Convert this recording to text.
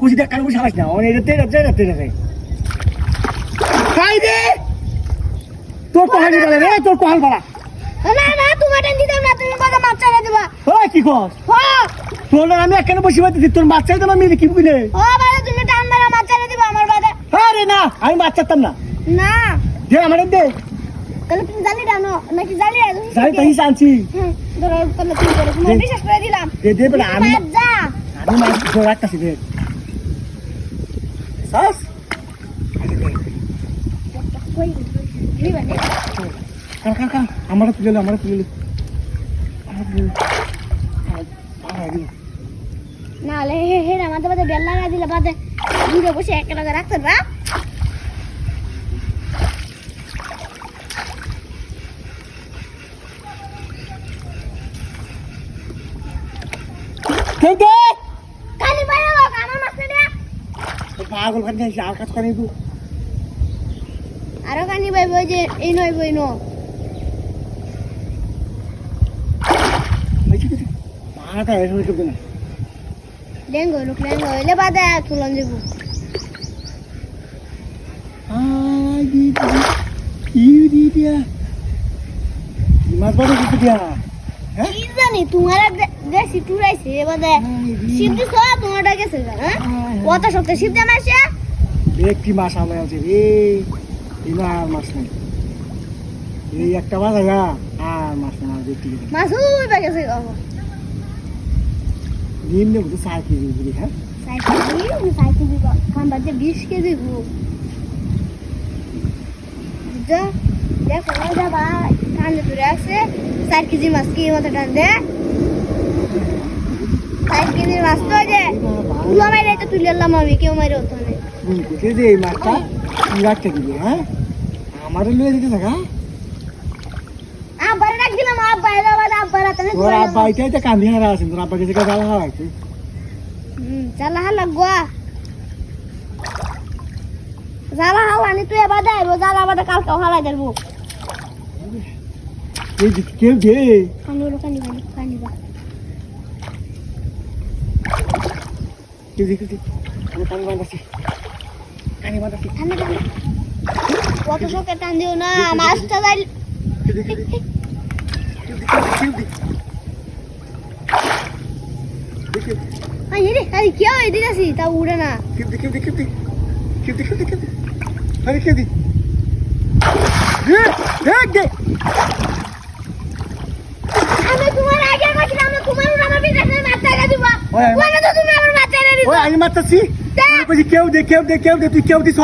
কুচি দেখ কারো সাহস না অনেক খাই দে তোর পাহাড়ি বলে রে তোর পাহাড় বাড়া না না তোমার টেন দিতাম না তুমি বাবা মাছ চাইরা দিবা ওই কি কস হ্যাঁ তোর আমি একখানে বসে বাড়তেছি তোর মাছ চাইতে আমি কি বুঝলে ও বাবা তুমি টান মারা মাছ চাইরা দিবা আমার বাবা আরে না আমি মাছ চাইতাম না না দে আমার দে তাহলে তুমি জালি ডানো নাকি জালি জানি তাই আনছি ধরো তাহলে তুমি করে তুমি বিশ্বাস করে দিলাম দে দে বলে আমি যা মাছ ধরে রাখতাছি দে সাস কই দিবা নে কাকা আমরা তুলে না লে হে আমাদের বাদে বেল লাগা দিলে বাদে দূরে বসে এক লাগা রাখতে না কিন্তু কালি বাইরে লোক আমার মাছ না পাগল করে যাই আর কাজ করে তুই আরো কানি ভাই বই যে এই নয় বই নো মাটা এসে করবে না লেঙ্গো লোক লেঙ্গো এলে বাদে তুলন দেব কি দিয়া মাছ বাড়ি দিতে দিয়া হ্যাঁ কি জানি তোমার দেশি টুরাইছে বাদে সিদ্ধি সো তোমারটা গেছে হ্যাঁ কত সপ্তাহ সিদ্ধি মাসে একটি মাছ আমার আছে রে আর মাছ নেই এই একটা মাছ আছে আর মাছ না দেখতে মাছ হই বা গেছে দিন নেব তো 4 কেজি বুঝলি হ্যাঁ সাইকেল খান বাদে 20 কেজি গো যা দেখো না যাবা কানে ধরে আছে 4 কেজি মাছ কি মতো টান দে 4 কেজি মাছ তো যে উলা মাইরে তো তুলে আনলাম আমি কেউ মাইরে হতো না কোথায় যে এই মাছটা কি রাখতে দিবি হ্যাঁ আমারও লয়ে দিতে থাকা আব্বার রাখ দিলাম আব্বা এলা বাদে আব্বা রাতনে তোর আব্বা এটাই তো কান্দি হারা আছে তোর আব্বা কাছে জ্বালা হারা আছে জ্বালা হালা গোয়া জ্বালা হালানি তুই বাদে আইবো জ্বালা বাদে কালকে হালাই দেবো এই কেউ দে কানি বা কেউ দেখি আমি কানি বাঁধাচ্ছি ঠান্ডা কত শোকে টান দিও না মাছটা যাই আরে আরে কি হয় দিদাসি তা উড়ে না আমি তোমার আগে কইছিলাম আমি তোমার আমার বিজনেস মাছ টাকা দিব ওই না তো তুমি আমার মাছ টাকা দিছো আমি মারতাছি কেউ দে তুই কেউ দিস